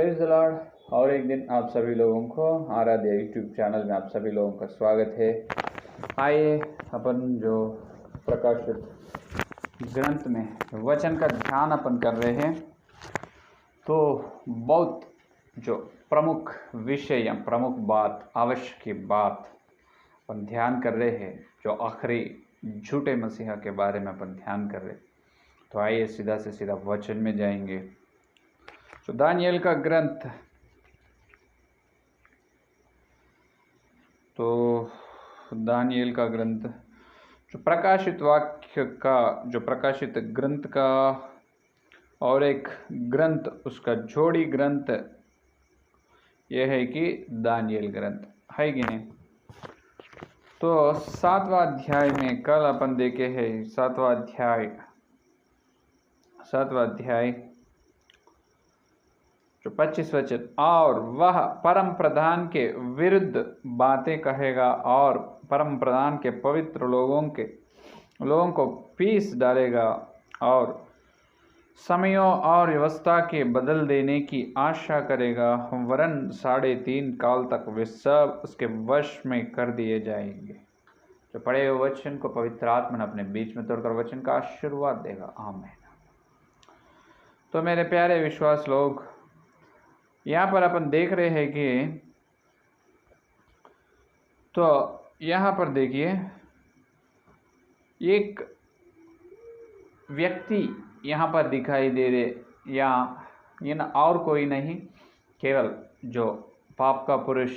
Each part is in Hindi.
Praise the Lord. और एक दिन आप सभी लोगों को आराध्य यूट्यूब चैनल में आप सभी लोगों का स्वागत है। आइए अपन जो प्रकाशित ग्रंथ में वचन का ध्यान अपन कर रहे हैं, तो बहुत जो प्रमुख विषय या प्रमुख बात, आवश्यक बात अपन ध्यान कर रहे हैं, जो आखिरी झूठे मसीहा के बारे में अपन ध्यान कर रहे हैं। तो आइए सीधा से सीधा वचन में जाएंगे। तो दानियल का ग्रंथ, तो दानियल का ग्रंथ जो प्रकाशित वाक्य का, जो प्रकाशित ग्रंथ का और एक ग्रंथ, उसका जोड़ी ग्रंथ यह है कि दानियल ग्रंथ है कि नहीं। तो 7वां अध्याय में कल अपन देखे हैं, 7वां अध्याय जो 25 वचन, और वह परम प्रधान के विरुद्ध बातें कहेगा और परम प्रधान के पवित्र लोगों को पीस डालेगा और समयों और व्यवस्था के बदल देने की आशा करेगा, वरन 3.5 काल तक वे सब उसके वश में कर दिए जाएंगे। जो पढ़े हुए वचन को पवित्र आत्मा ने अपने बीच में तोड़कर वचन का आशीर्वाद देगा। आमीन। तो मेरे प्यारे विश्वास लोग, यहाँ पर अपन देख रहे हैं कि, तो यहाँ पर देखिए, एक व्यक्ति यहाँ पर दिखाई दे रहे, या ये न और कोई नहीं, केवल जो पाप का पुरुष,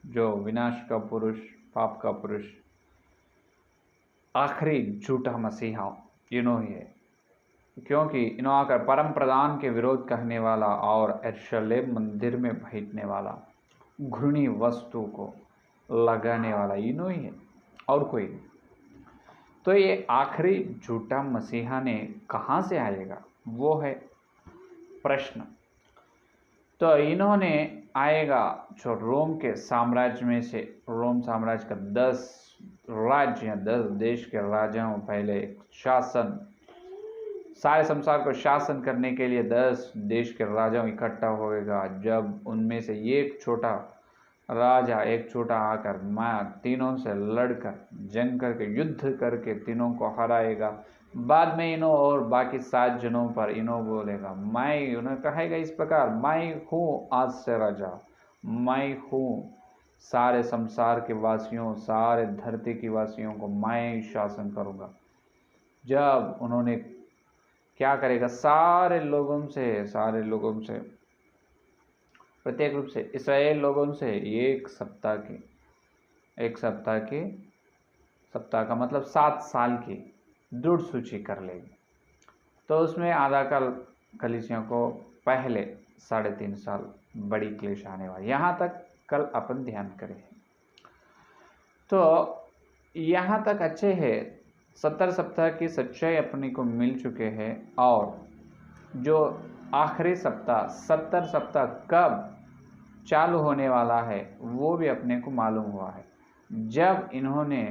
जो विनाश का पुरुष, पाप का पुरुष, आखिरी झूठा मसीहा इन्हों ही है। क्योंकि इन्हों आकर परम प्रधान के विरोध कहने वाला और यरूशलेम मंदिर में भेजने वाला, घृणी वस्तु को लगाने वाला इन्हों ही है, और कोई नहीं। तो ये आखिरी झूठा मसीहा ने कहाँ से आएगा, वो है प्रश्न। तो इन्होंने आएगा जो रोम के साम्राज्य में से, रोम साम्राज्य का 10 राज्य या 10 देश के राजाओं पहले शासन, सारे संसार को शासन करने के लिए 10 देश के राजाओं इकट्ठा होएगा। जब उनमें से एक छोटा राजा, एक छोटा आकर तीनों से लड़कर, जंग करके, युद्ध करके तीनों को हराएगा। बाद में इन्हों और बाकी 7 जनों पर इन्हों बोलेगा, उन्हें कहेगा इस प्रकार, मैं हूँ आज से राजा, मैं हूँ सारे संसार के वासियों, सारे धरती के वासियों को मैं शासन करूँगा। जब उन्होंने क्या करेगा, सारे लोगों से प्रत्येक रूप से इस्राएल लोगों से एक सप्ताह का मतलब 7 साल की दृढ़ सूची कर लेगी। तो उसमें आधा काल कलीसियों को पहले 3.5 साल बड़ी क्लेश आने वाली। यहाँ तक कल अपन ध्यान करें। तो यहाँ तक अच्छे है, 70 सप्ताह की सच्चाई अपने को मिल चुके हैं, और जो आखिरी सप्ताह 70 सप्ताह कब चालू होने वाला है वो भी अपने को मालूम हुआ है। जब इन्होंने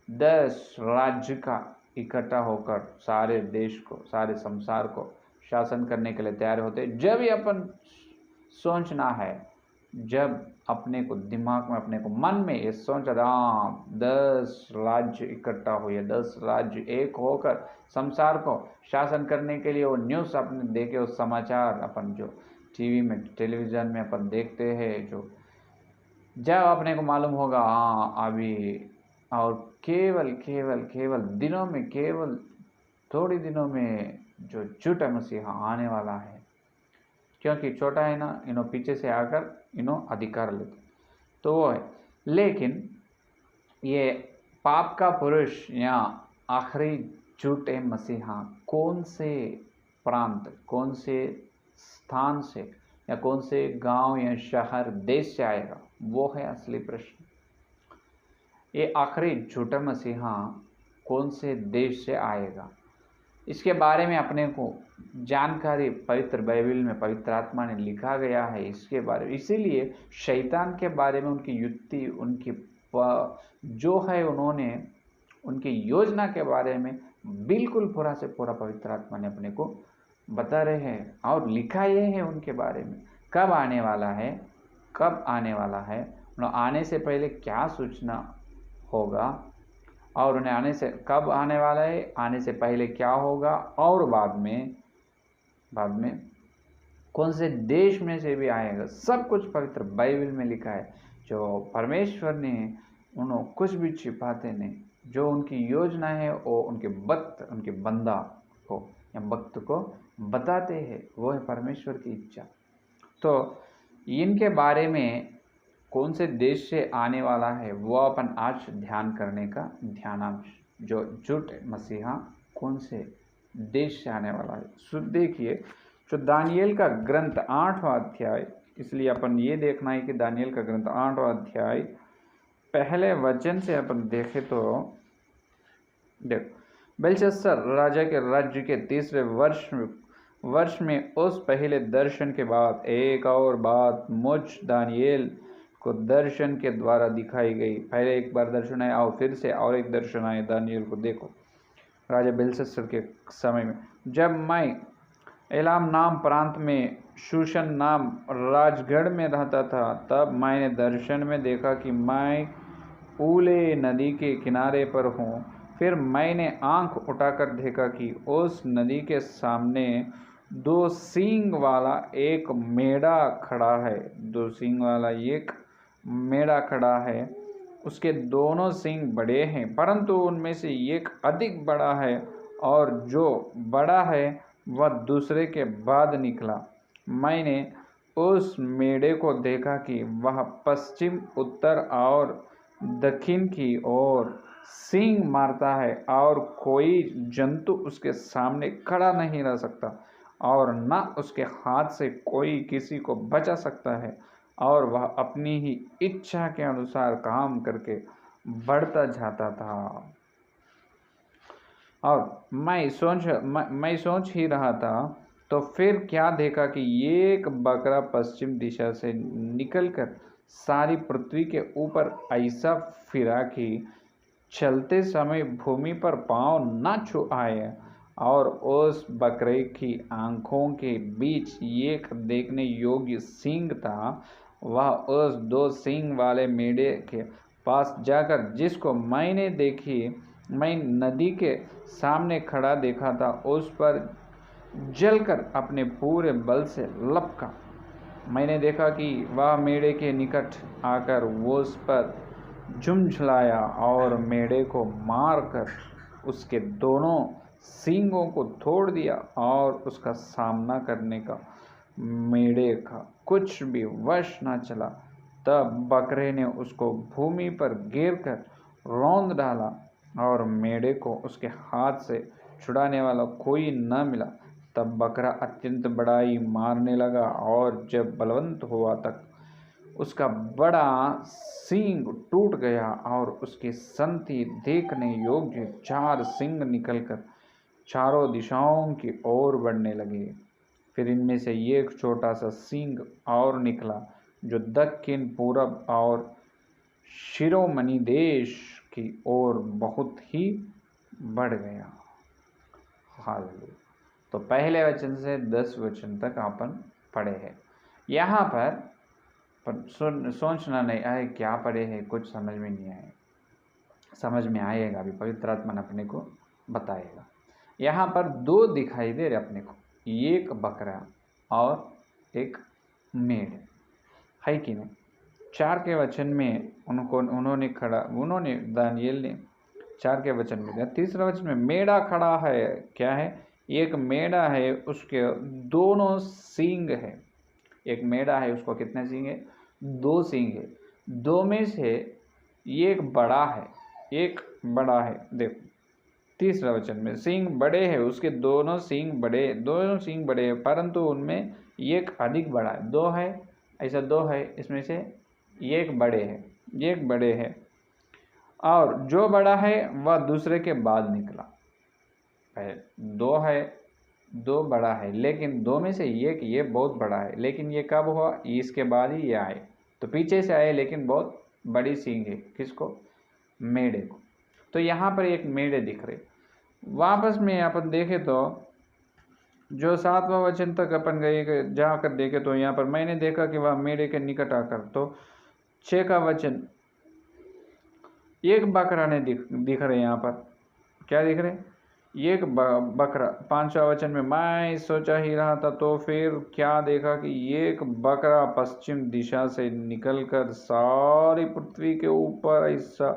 10 राज्य का इकट्ठा होकर सारे देश को, सारे संसार को शासन करने के लिए तैयार होते, जब ये अपन सोचना है, जब अपने को दिमाग में, अपने को मन में ये सोचा, 10 राज्य इकट्ठा हुए, 10 राज्य एक होकर संसार को शासन करने के लिए, वो न्यूज़ अपने देखे, उस समाचार अपन जो टीवी में, टेलीविज़न में अपन देखते हैं, जो जब अपने को मालूम होगा अभी और केवल दिनों में, केवल थोड़ी दिनों में जो झूठा मसीहा आने वाला है। क्योंकि छोटा है ना, इन्हों पीछे से आकर इन्हों अधिकार लेते, तो वो है। लेकिन ये पाप का पुरुष या आखिरी झूठे मसीहा कौन से प्रांत, कौन से स्थान से, या कौन से गांव या शहर, देश से आएगा, वो है असली प्रश्न। ये आखिरी झूठा मसीहा कौन से देश से आएगा, इसके बारे में अपने को जानकारी पवित्र बाइबल में, पवित्र आत्मा ने लिखा गया है इसके बारे में। इसीलिए शैतान के बारे में, उनकी युक्ति, उनकी जो है, उन्होंने उनकी योजना के बारे में बिल्कुल पूरा से पूरा पवित्र आत्मा ने अपने को बता रहे हैं, और लिखा ये है उनके बारे में, कब आने वाला है, कब आने वाला है, उन्हें आने से पहले क्या सूचना होगा, और उन्हें आने से कब आने वाला है, आने से पहले क्या होगा, और बाद में कौन से देश में से भी आएगा, सब कुछ पवित्र बाइबल में लिखा है। जो परमेश्वर ने उन्होंने कुछ भी छिपाते नहीं, जो उनकी योजना है वो उनके बंदा को या भक्त को बताते हैं, वो है परमेश्वर की इच्छा। तो इनके बारे में कौन से देश से आने वाला है वो अपन आज ध्यान करने का ध्यानांश, जो झूठ मसीहा कौन से देश से आने वाला है। सो देखिए, जो दानियल का ग्रंथ 8वां अध्याय, इसलिए अपन ये देखना है कि दानियल का ग्रंथ 8वां अध्याय पहले वचन से अपन देखें तो देखो, बेलशस्सर राजा के राज्य के 3रे वर्ष में उस पहले दर्शन के बाद एक और बात मुझ दानियल को दर्शन के द्वारा दिखाई गई। पहले एक बार दर्शन आया और फिर से और एक दर्शन आया दानियल को। देखो, राजा बेलशस्सर के समय में, जब मैं एलाम नाम प्रांत में शूशन नाम राजगढ़ में रहता था, तब मैंने दर्शन में देखा कि मैं ऊले नदी के किनारे पर हूँ। फिर मैंने आंख उठाकर देखा कि उस नदी के सामने 2 सींग वाला एक मेढ़ा खड़ा है। 2 सींग वाला एक मेढ़ा खड़ा है। उसके दोनों सींग बड़े हैं, परंतु उनमें से एक अधिक बड़ा है, और जो बड़ा है वह दूसरे के बाद निकला। मैंने उस मेढ़े को देखा कि वह पश्चिम, उत्तर और दक्षिण की ओर सींग मारता है, और कोई जंतु उसके सामने खड़ा नहीं रह सकता, और न उसके हाथ से कोई किसी को बचा सकता है, और वह अपनी ही इच्छा के अनुसार काम करके बढ़ता जाता था। और मैं सोच ही रहा था, तो फिर क्या देखा कि एक बकरा पश्चिम दिशा से निकलकर सारी पृथ्वी के ऊपर ऐसा फिरा कि चलते समय भूमि पर पांव न छू आए, और उस बकरे की आंखों के बीच एक देखने योग्य सींग था। वह उस 2 सींग वाले मेढ़े के पास जाकर, जिसको मैं नदी के सामने खड़ा देखा था, उस पर जलकर अपने पूरे बल से लपका। मैंने देखा कि वह मेढ़े के निकट आकर वो उस पर झुंझलाया और मेढ़े को मारकर उसके दोनों सींगों को तोड़ दिया, और उसका सामना करने का मेढ़े का कुछ भी वश न चला। तब बकरे ने उसको भूमि पर गिरकर रौंद डाला, और मेढ़े को उसके हाथ से छुड़ाने वाला कोई न मिला। तब बकरा अत्यंत बड़ाई मारने लगा, और जब बलवंत हुआ तक उसका बड़ा सींग टूट गया, और उसके संति देखने योग्य 4 सींग निकलकर चारों दिशाओं की ओर बढ़ने लगे। फिर इनमें से एक छोटा सा सींग और निकला, जो दक्षिण, पूरब और शिरोमणि देश की ओर बहुत ही बढ़ गया। हालेलुया। तो पहले वचन से 10 वचन तक अपन पढ़े हैं। यहाँ पर सोचना नहीं आए क्या पढ़े हैं, कुछ समझ में नहीं आए, समझ में आएगा, अभी पवित्र आत्मा अपने को बताएगा। यहाँ पर 2 दिखाई दे रहे अपने को, एक बकरा और एक मेढ़, है कि नहीं। 4 के वचन में उन्होंने दानियल ने 4 के वचन में, 3रा वचन में मेढ़ा खड़ा है। क्या है? एक मेढ़ा है, उसके दोनों सींग है। एक मेढ़ा है, उसको कितने सींग है? 2 सींग है। 2 में से एक बड़ा है, एक बड़ा है। देखो 3रा वचन में, सींग बड़े हैं, उसके दोनों सींग बड़े हैं, परंतु उनमें एक अधिक बड़ा है। 2 है, ऐसा 2 है, इसमें से एक बड़े है, और जो बड़ा है वह दूसरे के बाद निकला। 2 है, 2 बड़ा है, लेकिन 2 में से एक ये बहुत बड़ा है, लेकिन ये कब हुआ? इसके बाद ही ये आए, तो पीछे से आए, लेकिन बहुत बड़ी सींग है। किसको? मेढ़े को। तो यहाँ पर एक मेढ़े दिख रहे। वापस में अपन देखें तो जो 7वां वचन तक अपन गए जाकर देखे तो यहाँ पर मैंने देखा कि वह मेढ़े के निकट आकर, तो 6 का वचन एक बकरा ने दिख रहे यहाँ पर, क्या दिख रहे, एक बकरा। 5वां वचन में मैं सोचा ही रहा था तो फिर क्या देखा कि एक बकरा पश्चिम दिशा से निकलकर सारी पृथ्वी के ऊपर ऐसा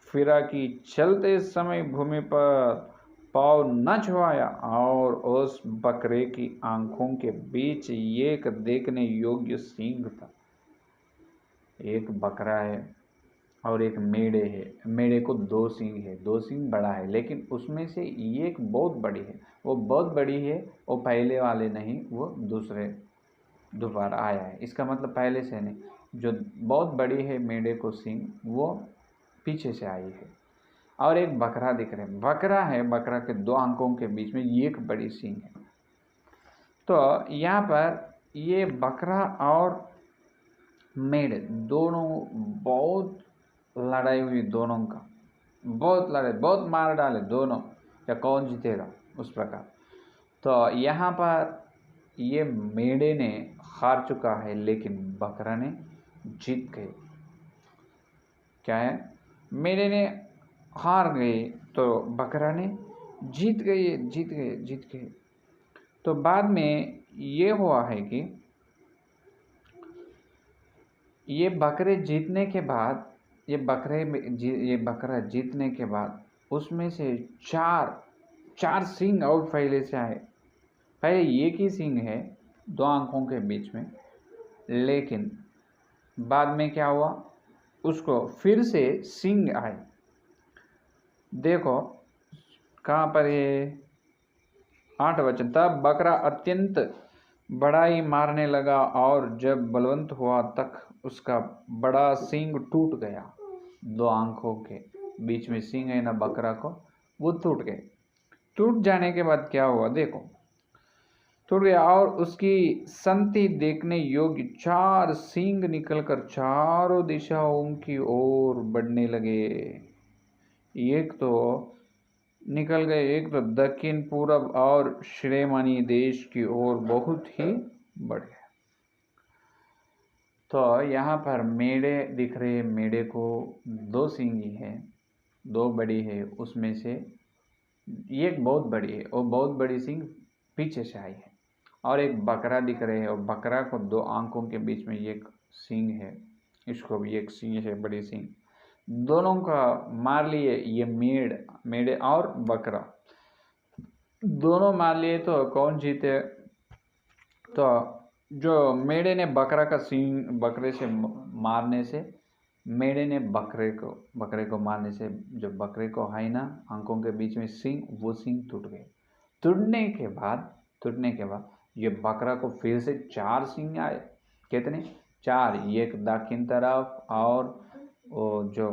फिरा कि चलते समय भूमि पर पाँव न छुआया, और उस बकरे की आंखों के बीच एक देखने योग्य सींग था। एक बकरा है और एक मेढ़े है। मेढ़े को 2 सींग है, 2 सींग बड़ा है, लेकिन उसमें से एक बहुत बड़ी है। वो बहुत बड़ी है, वो पहले वाले नहीं, वो दूसरे दोबारा आया है। इसका मतलब पहले से नहीं, जो बहुत बड़ी है मेढ़े को सींग, वो पीछे से आई है। और एक बकरा दिख रहा है, बकरा है, बकरा के 2 आंखों के बीच में एक बड़ी सींग है। तो यहाँ पर ये बकरा और मेढ़ दोनों बहुत लड़ाई हुई, दोनों का बहुत लड़ाई, बहुत मार डाले दोनों, या कौन जीतेगा उस प्रकार। तो यहाँ पर ये मेढ़े ने हार चुका है, लेकिन बकरा ने जीत गए। क्या है, मेढ़े ने हार गए तो बकरा ने जीत गए। तो बाद में ये हुआ है कि ये बकरे जीतने के बाद, ये बकरा जीतने के बाद उसमें से चार सींग और पहले से आए। पहले एक ही सींग है 2 आंखों के बीच में, लेकिन बाद में क्या हुआ, उसको फिर से सींग आए। देखो कहाँ पर ये 8 वचन, तब बकरा अत्यंत बड़ाई मारने लगा, और जब बलवंत हुआ तक उसका बड़ा सींग टूट गया। 2 आंखों के बीच में सींग है ना बकरा को, वो टूट गए। टूट जाने के बाद क्या हुआ, देखो टूट गया, और उसकी संति देखने योग्य 4 सींग निकलकर चारों दिशाओं की ओर बढ़ने लगे। एक तो निकल गए, एक तो दक्षिण पूरब और श्रेमानी देश की ओर बहुत ही बढ़ गए। तो यहाँ पर मेढ़े दिख रहे, मेढ़े को 2 सींगी है, 2 बड़ी है, उसमें से एक बहुत बड़ी है, और बहुत बड़ी सींग पीछे से आई है। और एक बकरा दिख रहे है, और बकरा को 2 आंखों के बीच में एक सींग है, इसको भी एक सींग है, बड़ी सींग। दोनों का मार लिए ये मेढ़े और बकरा, दोनों मार लिए। तो कौन जीते, तो जो मेढ़े ने बकरा का सींग बकरे से मारने से, मेढ़े ने बकरे को मारने से, जो बकरे को है ना आंखों के बीच में सींग, वो सींग टूट गए। टूटने के बाद ये बकरा को फिर से 4 सींग आए। कितने, 4, एक दक्षिण तरफ और वो जो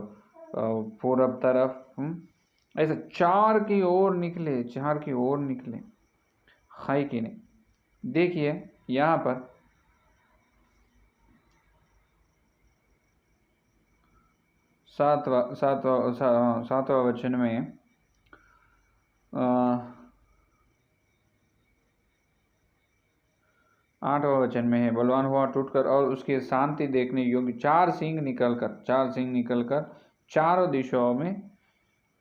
पूरब तरफ, ऐसे 4 की ओर निकले, है कि नहीं। देखिए यहाँ पर 7वां वचन में 8वां वचन में है, बलवान हुआ टूटकर, और उसकी शांति देखने योग्य 4 सींग निकलकर चारों दिशाओं में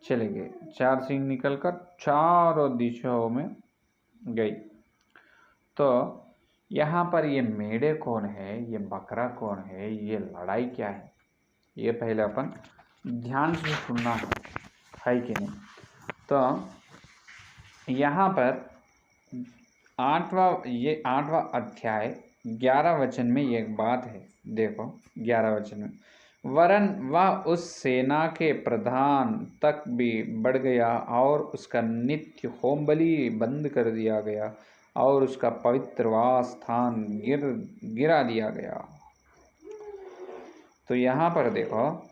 चले गए। 4 सींग निकलकर चारों दिशाओं में गई। तो यहाँ पर ये मेढ़े कौन है, ये बकरा कौन है, ये लड़ाई क्या है, ये पहले अपन ध्यान से सुनना है कि नहीं। तो यहाँ पर 8वां अध्याय 11 वचन में एक बात है। देखो 11 वचन में, वरन वह उस सेना के प्रधान तक भी बढ़ गया, और उसका नित्य होम बलि बंद कर दिया गया, और उसका पवित्र वास स्थान गिरा दिया गया। तो यहाँ पर देखो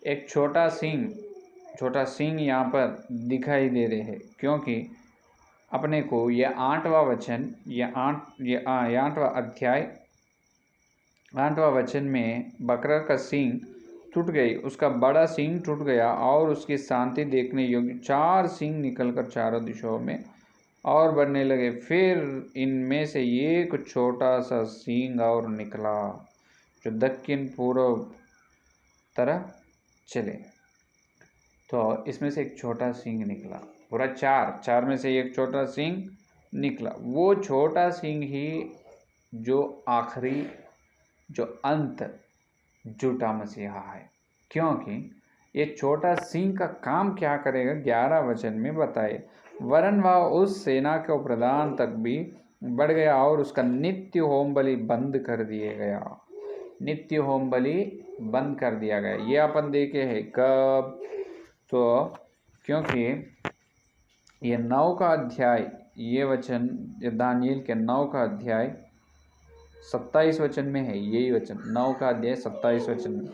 एक छोटा सींग यहाँ पर दिखाई दे रहे हैं, क्योंकि अपने को ये 8वां वचन, ये 8वां अध्याय 8वां वचन में बकरा का सींग टूट गई, उसका बड़ा सींग टूट गया, और उसकी शांति देखने योग्य 4 सींग निकलकर चारों दिशाओं में, और बढ़ने लगे। फिर इनमें से एक छोटा सा सींग और निकला जो दक्षिण पूर्व तरह चले। तो इसमें से एक छोटा सींग निकला, पूरा चार में से एक छोटा सींग निकला। वो छोटा सींग ही जो आखिरी, जो अंत झूठा मसीहा है, क्योंकि ये छोटा सींग का काम क्या करेगा 11 वचन में बताए। वरन वह उस सेना के प्रधान तक भी बढ़ गया और उसका नित्य होम बलि बंद कर दिया गया। नित्य होम बलि बंद कर दिया गया। ये अपन देखे है कब? तो क्योंकि ये 9 का अध्याय, ये वचन ये दानियल के 9 का अध्याय 27 वचन में है। यही वचन 9 का अध्याय 27 वचन में।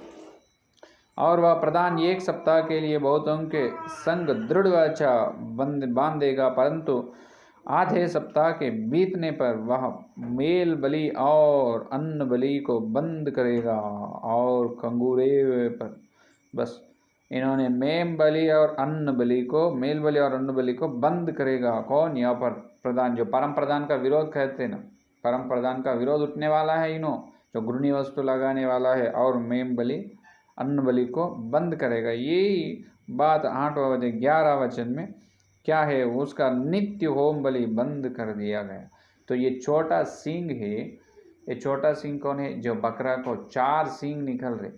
और वह प्रधान एक सप्ताह के लिए बहुतों के संग दृढ़ वाचा बांधेगा, परंतु आधे सप्ताह के बीतने पर वह मेल बलि और अन्न बलि को बंद करेगा। और कंगूरे पर बस इन्होंने मेम बलि और अन्न बलि को, मेल बलि और अन्न बलि को बंद करेगा। कौन? यहाँ पर प्रधान, जो परम प्रधान का विरोध कहते हैं ना, परम प्रधान का विरोध उठने वाला है इन्हों, जो घृणी वस्तु लगाने वाला है, और मेम बलि अन्न बलि को बंद करेगा। यही बात 8वां अध्याय 11 वचन में क्या है? उसका नित्य होम बलि बंद कर दिया गया। तो ये छोटा सींग है। ये छोटा सींग कौन है? जो बकरा को 4 सींग निकल रहे।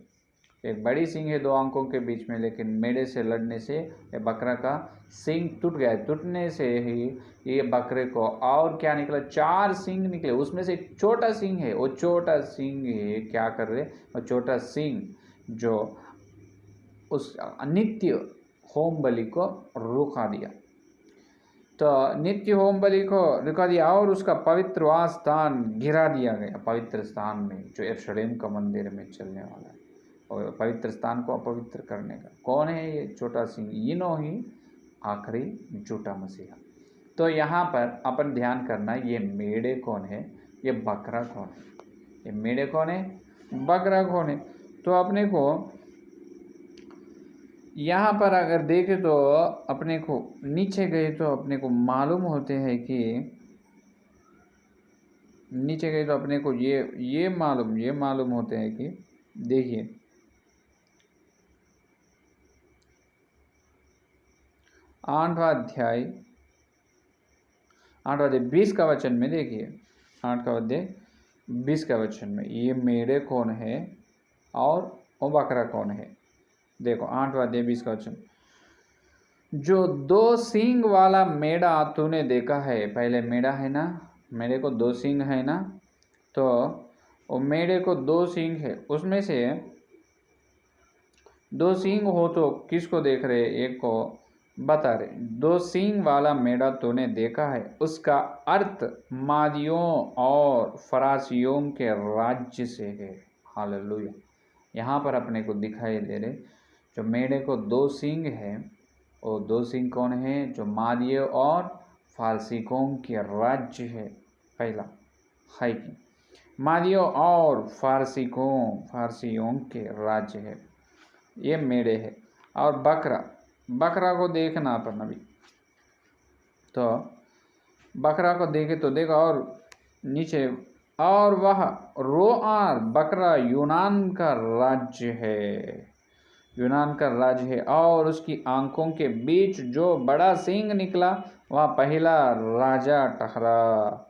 एक बड़ी सींग है 2 अंकों के बीच में, लेकिन मेढ़े से लड़ने से ये बकरा का सींग टूट गया। टूटने से ही ये बकरे को और क्या निकला? 4 सींग निकले। उसमें से एक छोटा सींग है। वो छोटा सींग है क्या कर रहे? वो छोटा सींग जो उस नित्य होम बलि को रुका दिया। तो नित्य होम बलि को रुका दिया और उसका पवित्र वास स्थान गिरा दिया गया। पवित्र स्थान में जो यरूशलेम का मंदिर में चलने वाला है, और पवित्र स्थान को अपवित्र करने का कौन है? ये छोटा सिंह। इनो ही आखिरी झूठा मसीहा। तो यहाँ पर अपन ध्यान करना, ये मेढ़े कौन है, ये बकरा कौन है? ये मेढ़े कौन है, बकरा कौन है? तो अपने को यहाँ पर अगर देखें तो अपने को नीचे गए तो अपने को मालूम होते हैं कि नीचे गए तो अपने को ये मालूम होते हैं कि देखिए 8वां अध्याय 20 का वचन में देखिए, 8 का अध्याय 20 का वचन में ये मेढ़े कौन है और वो बकरा कौन है? देखो 8वां अध्याय 20 का वचन, जो 2 सींग वाला मेढ़ा तूने देखा है। पहले मेढ़ा है ना, मेढ़े को 2 सींग है ना, तो वो मेढ़े को 2 सींग है, उसमें से 2 सींग हो तो किसको देख रहे? एक को बता रहे। 2 सींग वाला मेढ़ा तूने देखा है, उसका अर्थ मादियों और फरासियों के राज्य से है। हालेलुया। यहाँ पर अपने को दिखाई दे रहे जो मेढ़े को 2 सींग है, वो 2 सींग कौन है? जो मादियों और फारसिकों के राज्य है। पहला है कि मादियों और फारसियों के राज्य है, ये मेढ़े है। और बकरा को देखना अपन अभी, तो बकरा को देखे तो देखो और नीचे, और वह रोआर बकरा यूनान का राज्य है, यूनान का राज्य है। और उसकी आंखों के बीच जो बड़ा सींग निकला वह पहला राजा ठहरा,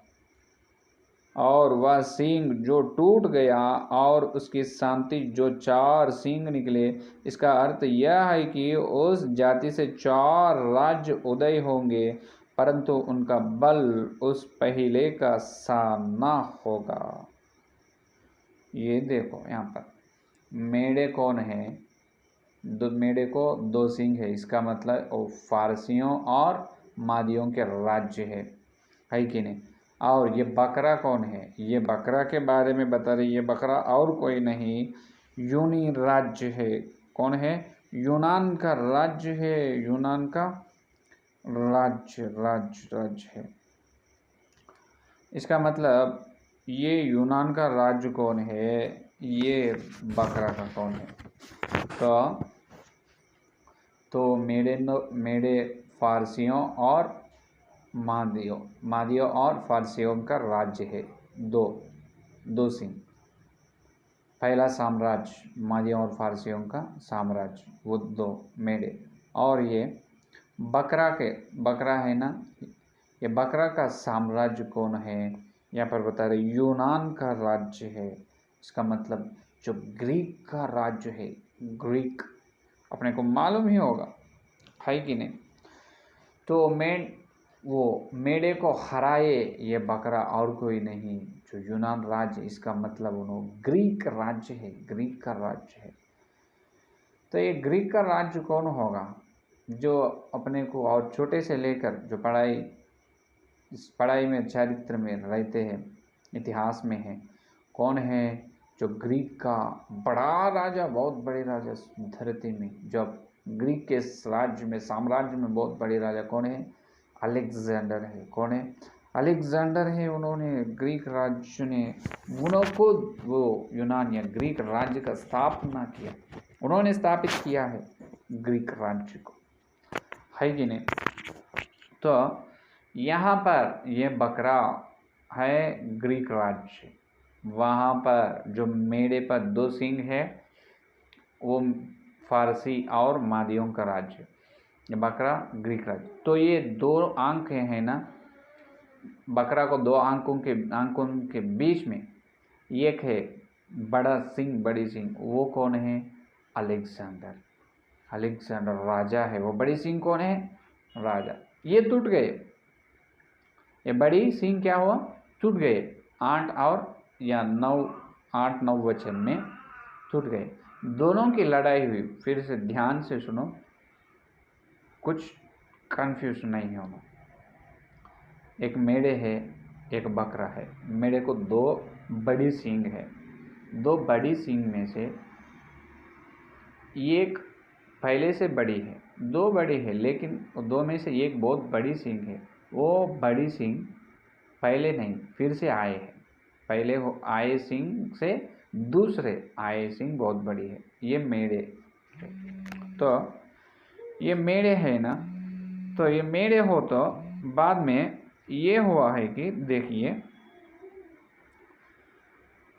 और वह सींग जो टूट गया और उसकी शांति जो 4 सींग निकले। इसका अर्थ यह है कि उस जाति से 4 राज्य उदय होंगे, परंतु उनका बल उस पहले का सा न होगा। ये देखो यहाँ पर मेढ़े कौन है? मेढ़े को 2 सींग है, इसका मतलब वो फारसियों और मादियों के राज्य है कि नहीं? और ये बकरा कौन है? ये बकरा के बारे में बता रही, ये बकरा और कोई नहीं, यूनी राज्य है। कौन है? यूनान का राज्य है, यूनान का राज्य है। इसका मतलब ये यूनान का राज्य कौन है? ये बकरा का कौन है? तो मेढ़े फारसियों और मादियों और फारसियों का राज्य है। दो सिंह। पहला साम्राज्य मादियों और फारसियों का साम्राज्य, वो 2 मेढ़े। और ये बकरा है ना, ये बकरा का साम्राज्य कौन है, यहाँ पर बता रहे यूनान का राज्य है। इसका मतलब जो ग्रीक का राज्य है, ग्रीक अपने को मालूम ही होगा, है कि नहीं। तो मेढ़े को हराए ये बकरा और कोई नहीं, जो यूनान राज्य, इसका मतलब उन्होंने ग्रीक राज्य है, ग्रीक का राज्य है। तो ये ग्रीक का राज्य कौन होगा, जो अपने को और छोटे से लेकर जो इस पढ़ाई में चरित्र में रहते हैं, इतिहास में है, कौन है जो ग्रीक का बड़ा राजा, बहुत बड़े राजा धरती में, जो ग्रीक के राज्य में, साम्राज्य में बहुत बड़े राजा कौन है, अलेक्जेंडर है। कौन है, अलेक्जेंडर है। उन्होंने ग्रीक राज्य ने उनको वो यूनान या ग्रीक राज्य का स्थापना किया, उन्होंने स्थापित किया है ग्रीक राज्य को, है कि नहीं। तो यहाँ पर ये बकरा है ग्रीक राज्य, वहाँ पर जो मेढ़े पर 2 सिंह है वो फारसी और मादियों का राज्य, ये बकरा ग्रीक राज्य। तो ये 2 आंख हैं ना, बकरा को 2 आंखों के बीच में एक है बड़ा सिंह, बड़ी सिंह, वो कौन है, अलेक्जेंडर। अलेक्जेंडर राजा है, वो बड़ी सिंह कौन है, राजा। ये टूट गए, ये बड़ी सिंह क्या हुआ, टूट गए। 8-9 वचन में टूट गए। दोनों की लड़ाई हुई। फिर से ध्यान से सुनो, कुछ कंफ्यूज नहीं होना। एक मेढ़े है, एक बकरा है। मेढ़े को 2 बड़ी सींग है। 2 बड़ी सींग में से एक पहले से बड़ी है, 2 बड़ी है, लेकिन 2 में से एक बहुत बड़ी सींग है। वो बड़ी सींग पहले नहीं, फिर से आए हैं। पहले वो आए सिंह से दूसरे आए सिंह बहुत बड़ी है। ये मेढ़े, तो ये मेढ़े है ना, तो ये मेढ़े हो तो बाद में ये हुआ है कि देखिए,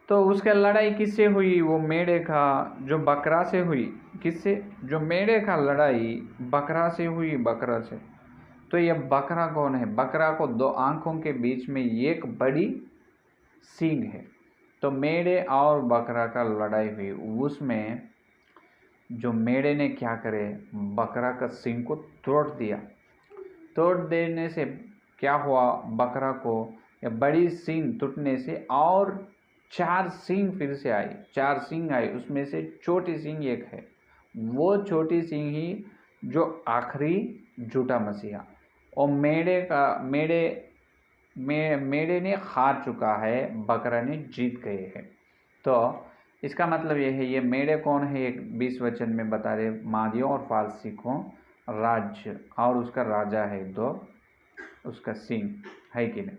तो उसका लड़ाई किससे हुई, वो मेढ़े का जो बकरा से हुई। किससे, जो मेढ़े का लड़ाई बकरा से हुई, बकरा से। तो ये बकरा कौन है, बकरा को 2 आंखों के बीच में एक बड़ी सींग है। तो मेढ़े और बकरा का लड़ाई हुई, उसमें जो मेढ़े ने क्या करे, बकरा का सींग को तोड़ दिया। तोड़ देने से क्या हुआ, बकरा को या बड़ी सींग टूटने से और 4 सींग फिर से आई, 4 सींग आई। उसमें से छोटी सींग एक है, वो छोटी सींग ही जो आखिरी झूठा मसीहा। और मेढ़े ने हार चुका है, बकरा ने जीत गए हैं। तो इसका मतलब ये है, ये मेढ़े कौन है, एक 20 वचन में बता रहे, मादियों और फारसी को राज्य, और उसका राजा है 2, उसका सिंह, है कि नहीं।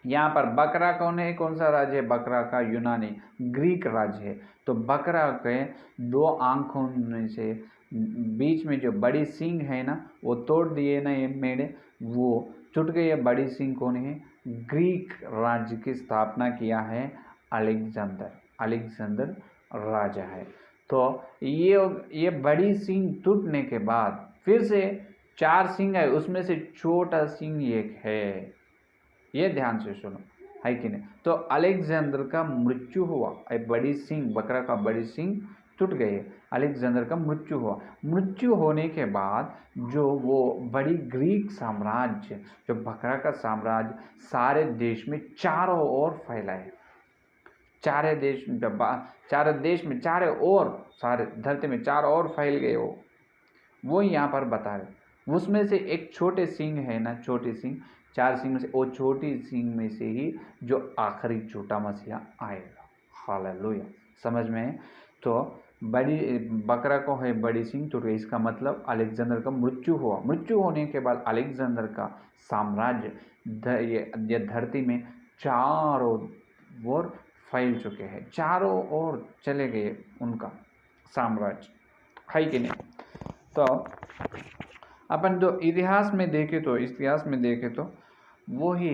यहाँ पर बकरा कौन है, कौन सा राज्य है, बकरा का यूनानी ग्रीक राज्य है। तो बकरा के 2 आंखों में से बीच में जो बड़ी सींग है ना, वो तोड़ दिए ना ये मेढ़े, वो टूट गई। ये बड़ी सींग कौन है, ग्रीक राज्य की स्थापना किया है अलेक्जेंडर राजा है। तो ये बड़ी सींग टूटने के बाद फिर से 4 सींग है, उसमें से छोटा सींग एक है। ये ध्यान से सुनो, है कि नहीं। तो अलेक्जेंडर का मृत्यु हुआ, बड़ी सींग, बकरा का बड़ी सींग टूट गए, अलेक्जेंडर का मृत्यु हुआ। मृत्यु होने के बाद जो वो बड़ी ग्रीक साम्राज्य, जो बकरा का साम्राज्य, सारे देश में चारों ओर फैला है। चारों देश में चारों ओर, सारे धरती में चारों ओर फैल गए वो यहाँ पर बता रहे। उसमें से एक छोटे सिंह है ना, छोटी सिंह, 4 सिंह में से वो छोटी सिंह में से ही जो आखिरी छोटा मसीहा आएगा। हालेलुया, समझ में है। तो बड़ी बकरा को है बड़ी सिंह टूट गई, इसका मतलब अलेक्जेंडर का मृत्यु हुआ। मृत्यु होने के बाद अलेक्जेंडर का साम्राज्य ये धरती में चारों ओर फैल चुके हैं, चारों ओर चले गए उनका साम्राज्य, है कि नहीं। तो अपन जो इतिहास में देखे तो वो ही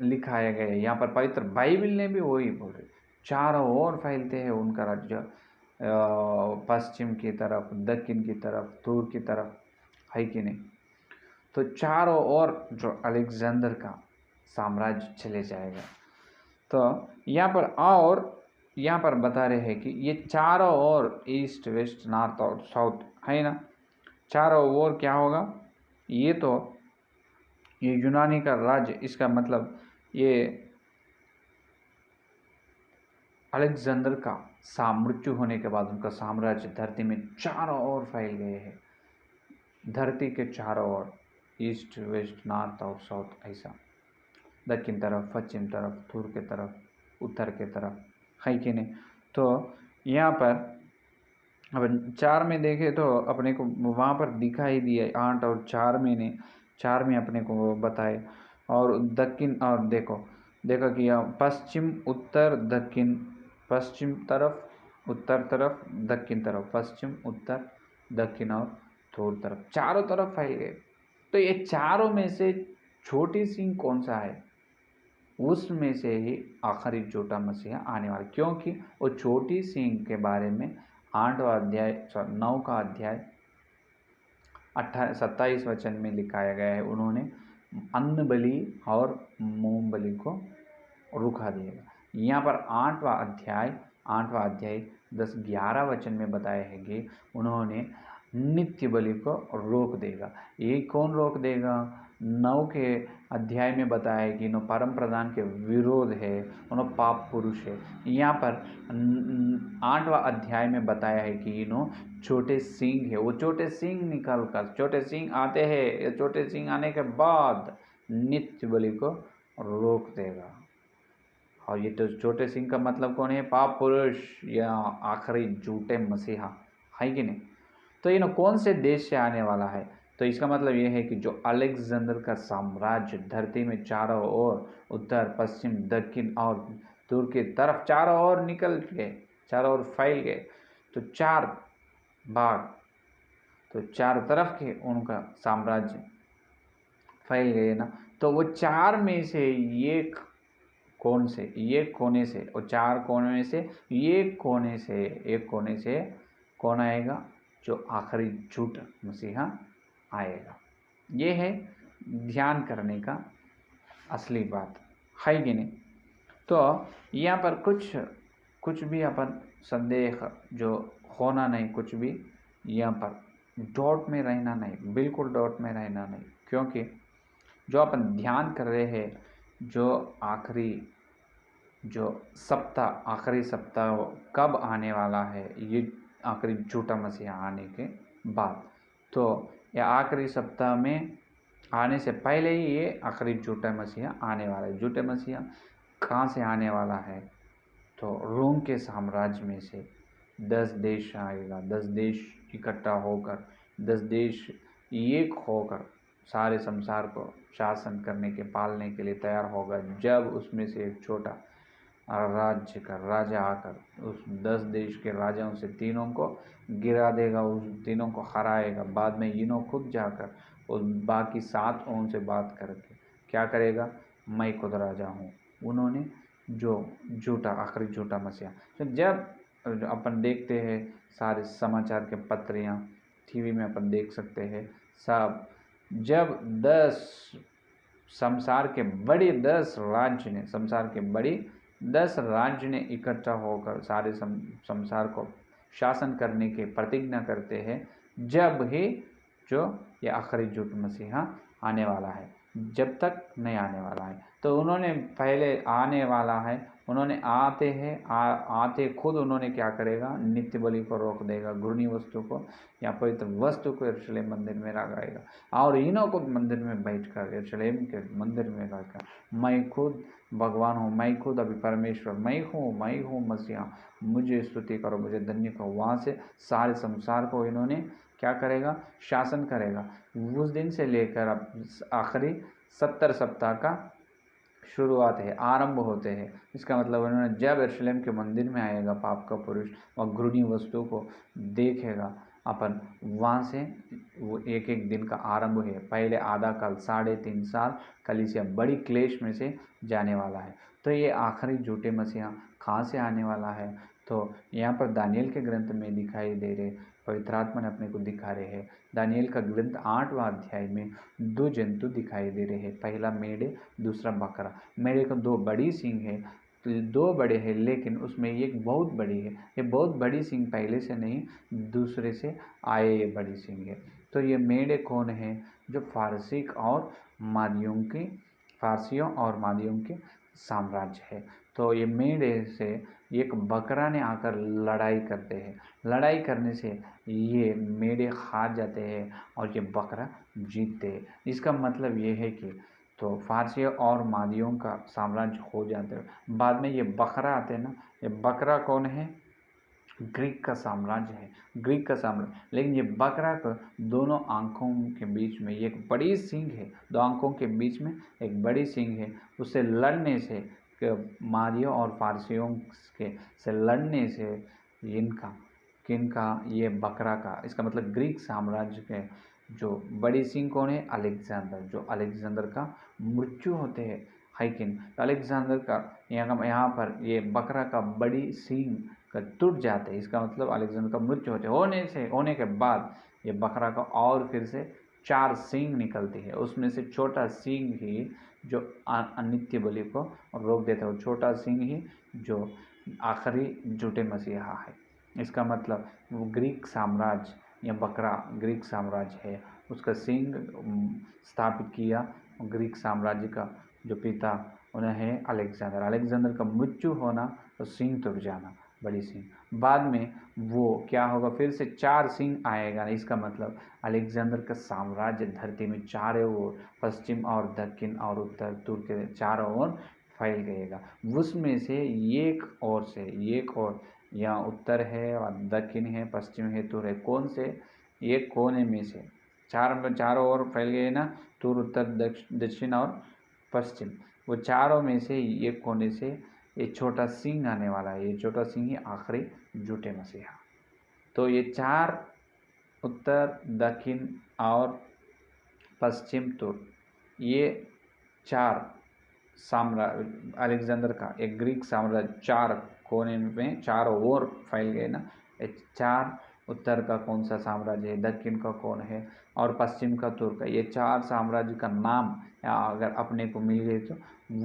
लिखाया गया है। यहाँ पर पवित्र बाइबल ने भी वही बोले, चारों ओर फैलते हैं उनका राज्य, पश्चिम की तरफ, दक्षिण की तरफ, दूर की तरफ, है कि नहीं। तो चारों ओर जो अलेक्जेंडर का साम्राज्य चले जाएगा। तो यहाँ पर और यहाँ पर बता रहे हैं कि ये चारों ओर ईस्ट वेस्ट नॉर्थ और साउथ है ना, चारों ओर क्या होगा, ये तो ये यूनानी का राज्य, इसका मतलब ये अलेक्जेंडर का मृत्यु होने के बाद उनका साम्राज्य धरती में चारों ओर फैल गए हैं, धरती के चारों ओर, ईस्ट वेस्ट नॉर्थ और साउथ, ऐसा दक्षिण तरफ, पश्चिम तरफ, पूर्व के तरफ, उत्तर के तरफ, है कि नहीं। तो यहाँ पर अब 4 में देखें तो अपने को वहाँ पर दिखाई दिया 8 और 4 में ने 4 में अपने को बताए। और दक्षिण और देखो कि यहाँ पश्चिम उत्तर दक्षिण, पश्चिम तरफ उत्तर तरफ दक्षिण तरफ, पश्चिम उत्तर दक्षिण और पूर्व तरफ, चारों तरफ फैल गए। तो ये चारों में से छोटी सिंह कौन सा है, उसमें से ही आखिरी छोटा मसीहा आने वाला, क्योंकि वो छोटी सिंह के बारे में 8वां अध्याय 9 का अध्याय 27 वचन में लिखाया गया है। उन्होंने अन्न बलि और मोम बलि को रुका दिएगा। यहाँ पर 8वां अध्याय 10-11 वचन में बताया है कि उन्होंने नित्य बलि को रोक देगा। ये कौन रोक देगा, 9 के अध्याय में बताया है कि इन्हों परम प्रधान के विरोध है, उन्होंने पाप पुरुष है। यहाँ पर 8वां अध्याय में बताया है कि इन्हों छोटे सिंह है, वो छोटे सिंह निकल कर, छोटे सिंह आते हैं, छोटे सिंह आने के बाद नित्य बलि को रोक देगा। और ये तो छोटे सिंह का मतलब कौन है, पाप पुरुष या आखिरी झूठे मसीहा, है कि नहीं। तो ये कौन से देश से आने वाला है, तो इसका मतलब ये है कि जो अलेक्जेंडर का साम्राज्य धरती में चारों ओर, उत्तर पश्चिम दक्षिण और दूर की तरफ चारों ओर निकल गए, चारों ओर फैल गए, तो 4 भाग, तो 4 तरफ के उनका साम्राज्य फैल गए ना। तो वो 4 में से एक कोने से, और 4 कोने में से एक कोने से कौन आएगा, जो आखिरी झूठ मसीहा आएगा। ये है ध्यान करने का असली बात, है कि नहीं। तो यहाँ पर कुछ भी अपन संदेह जो होना नहीं, कुछ भी यहाँ पर डॉट में रहना नहीं, बिल्कुल डॉट में रहना नहीं, क्योंकि जो अपन ध्यान कर रहे हैं, जो आखिरी सप्ताह कब आने वाला है, ये आखिरी झूठा मसीहा आने के बाद। तो यह आखिरी सप्ताह में आने से पहले ही ये आखिरी झूठा मसीहा आने वाला है। झूठे मसीहा कहाँ से आने वाला है, तो रोम के साम्राज्य में से 10 देश आएगा, 10 देश इकट्ठा होकर, 10 देश एक होकर सारे संसार को शासन करने के, पालने के लिए तैयार होगा। जब उसमें से एक छोटा राज्य का राजा आकर उस 10 देश के राजाओं से 3 को गिरा देगा, उस 3 को हराएगा। बाद में इन्हों खुद जाकर उस बाकी 7 से बात करके क्या करेगा, मैं खुद राजा हूँ। उन्होंने जो आखिरी झूठा मसीहा, तो जब अपन देखते हैं सारे समाचार के पत्रियाँ, टीवी में अपन देख सकते हैं सब, जब 10 संसार के बड़ी 10 राज्य ने इकट्ठा होकर सारे संसार को शासन करने के प्रतिज्ञा करते हैं, जब ही जो ये आखिरी झूठ मसीहा आने वाला है, जब तक नहीं आने वाला है। तो उन्होंने पहले आने वाला है, उन्होंने आते खुद उन्होंने क्या करेगा, नित्य बलि को रोक देगा, घृणी वस्तु को या पवित्र वस्तु को यरूशलेम मंदिर में लगाएगा, और इन्हों को मंदिर में बैठकर, यरूशलेम के मंदिर में रहकर, मैं खुद भगवान हूँ, मैं खुद अभी परमेश्वर, मैं हूँ मसीहा, मुझे स्तुति करो, मुझे धन्य करो। वहाँ से सारे संसार को इन्होंने क्या करेगा, शासन करेगा। उस दिन से लेकर अब आखिरी 70 सप्ताह का शुरुआत है, आरंभ होते हैं। इसका मतलब उन्होंने जब यरूशलेम के मंदिर में आएगा, पाप का पुरुष और घृणी वस्तु को देखेगा, अपन वहाँ से वो एक एक दिन का आरंभ है। पहले आधा काल 3.5 साल कलीसिया बड़ी क्लेश में से जाने वाला है। तो ये आखिरी झूठे मसीहा कहाँ से आने वाला है? तो यहाँ पर दानियल के ग्रंथ में दिखाई दे रहे, पवित्र आत्मा ने अपने को दिखा रहे हैं। दानियल का ग्रंथ 8वां अध्याय में 2 जंतु दिखाई दे रहे हैं, पहला मेढ़े, दूसरा बकरा। मेढ़े को 2 बड़ी सींग है, तो 2 बड़े हैं, लेकिन उसमें एक बहुत बड़ी है। ये बहुत बड़ी सींग पहले से नहीं, दूसरे से आए ये बड़ी सींग है। तो ये मेढ़े कौन है? जो फारसियों और मादियों के साम्राज्य है। तो ये मेढ़े से एक बकरा ने आकर लड़ाई करते हैं। लड़ाई करने से ये मेढ़े हार जाते हैं और ये बकरा जीतते हैं। इसका मतलब ये है कि तो फारसियों और मादियों का साम्राज्य हो जाते हैं। बाद में ये बकरा आते हैं ना, ये बकरा कौन है? ग्रीक का साम्राज्य है, ग्रीक का साम्राज्य। लेकिन ये बकरा का दोनों आंखों के बीच में एक बड़ी सींग है, 2 आंखों के बीच में एक बड़ी सींग है। उससे लड़ने से मादियों और फारसियों के से लड़ने से किनका ये बकरा का, इसका मतलब ग्रीक साम्राज्य के जो बड़ी सींग कौन है? अलेक्जेंडर। जो अलेक्जेंडर का मृत्यु होते हैं हाइकिन, तो अलेक्जेंडर का यहाँ पर ये बकरा का बड़ी सींग का टूट जाते हैं। इसका मतलब अलेक्जेंडर का मृत्यु होने के बाद ये बकरा का और फिर से 4 सींग निकलती है। उसमें से छोटा सींग ही जो अनित्य बलि को रोक देता है, छोटा सींग ही जो आखिरी झूठे मसीहा है। इसका मतलब वो ग्रीक साम्राज्य या बकरा ग्रीक साम्राज्य है, उसका सींग स्थापित किया ग्रीक साम्राज्य का जो पिता उन्हें है अलेक्जेंडर का मृत्यु होना तो सींग टूट जाना, बड़ी सींग। बाद में वो क्या होगा? फिर से 4 सींग आएगा। इसका मतलब अलेक्जेंडर का साम्राज्य धरती में चारों ओर, पश्चिम और दक्षिण और उत्तर तुर्क के चारों ओर फैल गएगा। उसमें से एक और यहाँ उत्तर है और दक्षिण है, पश्चिम है, तुर है। कौन से? एक कोने में से चारों ओर फैल गए ना, तुर, उत्तर, दक्षिण और पश्चिम। वो चारों में से एक कोने से एक छोटा सिंह आने वाला है। ये छोटा सिंह ही आखिरी झूठे मसीहा। तो ये 4 उत्तर, दक्षिण और पश्चिम तुर, ये 4 साम्राज्य अलेक्जेंडर का एक ग्रीक साम्राज्य 4 कोने में चारों ओर फैल गए ना। 4 उत्तर का कौन सा साम्राज्य है, दक्षिण का कौन है और पश्चिम का तुर्क है। ये 4 साम्राज्य का नाम अगर अपने को मिल गए तो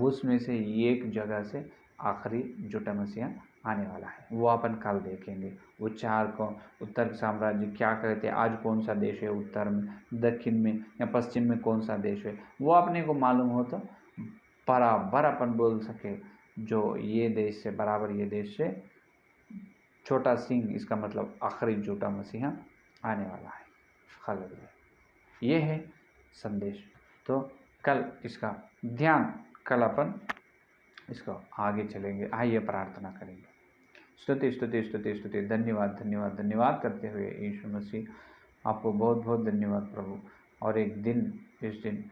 उसमें से एक जगह से आखिरी झूठा मसीहा आने वाला है। वो अपन कल देखेंगे। वो 4 को उत्तर साम्राज्य क्या कहते हैं, आज कौन सा देश है उत्तर में, दक्षिण में या पश्चिम में कौन सा देश है, वो अपने को मालूम हो तो बराबर अपन बोल सके जो ये देश से बराबर, ये देश से छोटा सिंह, इसका मतलब आखिरी झूठा मसीहा आने वाला है। हालेलुया। ये है संदेश। तो कल इसका ध्यान, कल अपन इसको आगे चलेंगे। आइए प्रार्थना करेंगे। स्तुति स्तुति स्तुति स्तुति, धन्यवाद धन्यवाद धन्यवाद करते हुए यीशु मसीह आपको बहुत बहुत धन्यवाद प्रभु। और एक दिन, इस दिन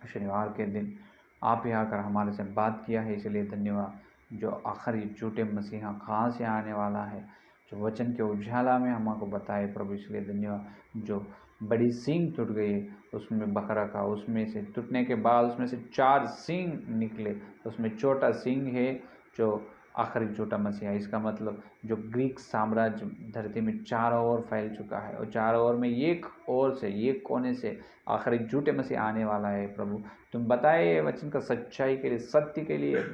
शनिवार के दिन आप ही आकर हमारे से बात किया है, इसलिए धन्यवाद। जो आखिरी झूठे मसीहा कहाँ से आने वाला है, जो वचन के उजाला में हमको बताए प्रभु, इसलिए धन्यवाद। जो बड़ी सींग टूट गई उसमें बकरा का, उसमें से टूटने के बाद उसमें से 4 सींग निकले, उसमें छोटा सींग है जो आखिरी झूठा मसीहा। इसका मतलब जो ग्रीक साम्राज्य धरती में चारों ओर फैल चुका है और चारों ओर में एक ओर से, एक कोने से आखिरी झूठे मसीह आने वाला है प्रभु। तुम बताए वचन का सच्चाई के लिए, सत्य के लिए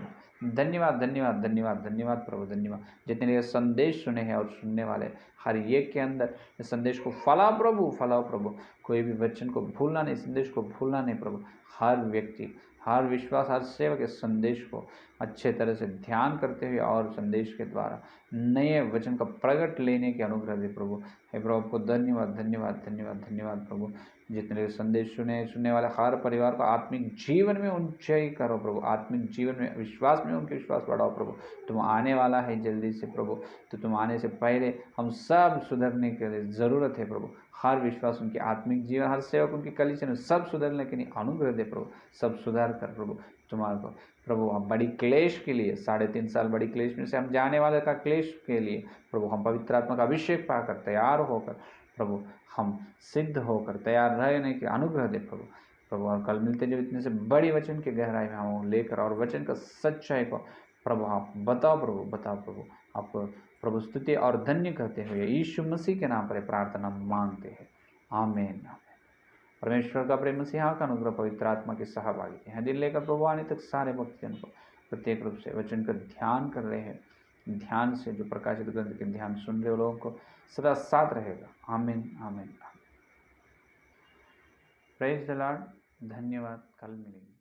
धन्यवाद धन्यवाद धन्यवाद धन्यवाद प्रभु, धन्यवाद। जितने ये संदेश सुने हैं और सुनने वाले हर एक के अंदर इस संदेश को फैलाओ प्रभु। कोई भी वचन को भूलना नहीं, संदेश को भूलना नहीं प्रभु। हर व्यक्ति, हर विश्वास, हर सेवक इस संदेश को अच्छे तरह से ध्यान करते हुए और संदेश के द्वारा नए वचन का प्रगट लेने की अनुग्रह दे प्रभु। हे प्रभु, आपको धन्यवाद धन्यवाद धन्यवाद धन्यवाद प्रभु। जितने संदेश सुनने वाले हर परिवार को आत्मिक जीवन में ऊंचाई करो प्रभु, आत्मिक जीवन में, विश्वास में उनके विश्वास बढ़ाओ प्रभु। तुम आने वाला है जल्दी से प्रभु, तो तुम आने से पहले हम सब सुधरने के लिए ज़रूरत है प्रभु। हर विश्वास उनके आत्मिक जीवन, हर सेवक उनकी कलीसिया में सब सुधरने के लिए अनुग्रह दे प्रभु, सब सुधार कर प्रभु तुम्हारे को प्रभु। हम बड़ी क्लेश के लिए 3.5 साल बड़ी क्लेश में से हम जाने वाले का क्लेश के लिए प्रभु हम पवित्र आत्मा का अभिषेक पाकर तैयार होकर प्रभु हम सिद्ध होकर तैयार रहने के अनुग्रह दे प्रभु। प्रभु और कल मिलते जब इतने से बड़ी वचन की गहराई में हम लेकर और वचन का सच्चाई को प्रभु आप बताओ प्रभु आपको प्रभु स्तुति और धन्य कहते हुए यीशु मसीह के नाम पर प्रार्थना मांगते हैं, आमीन। परमेश्वर का प्रेम, मसीहा का अनुग्रह, पवित्र आत्मा की सहभागिता है दिल लेकर प्रभु आने तक सारे भक्तजन को प्रत्येक रूप से वचन का ध्यान कर रहे हैं, ध्यान से जो प्रकाशित ग्रंथ के ध्यान सुन रहे लोगों को सदा साथ रहेगा, आमीन आमीन। प्रेज द लॉर्ड, धन्यवाद, कल मिलेंगे।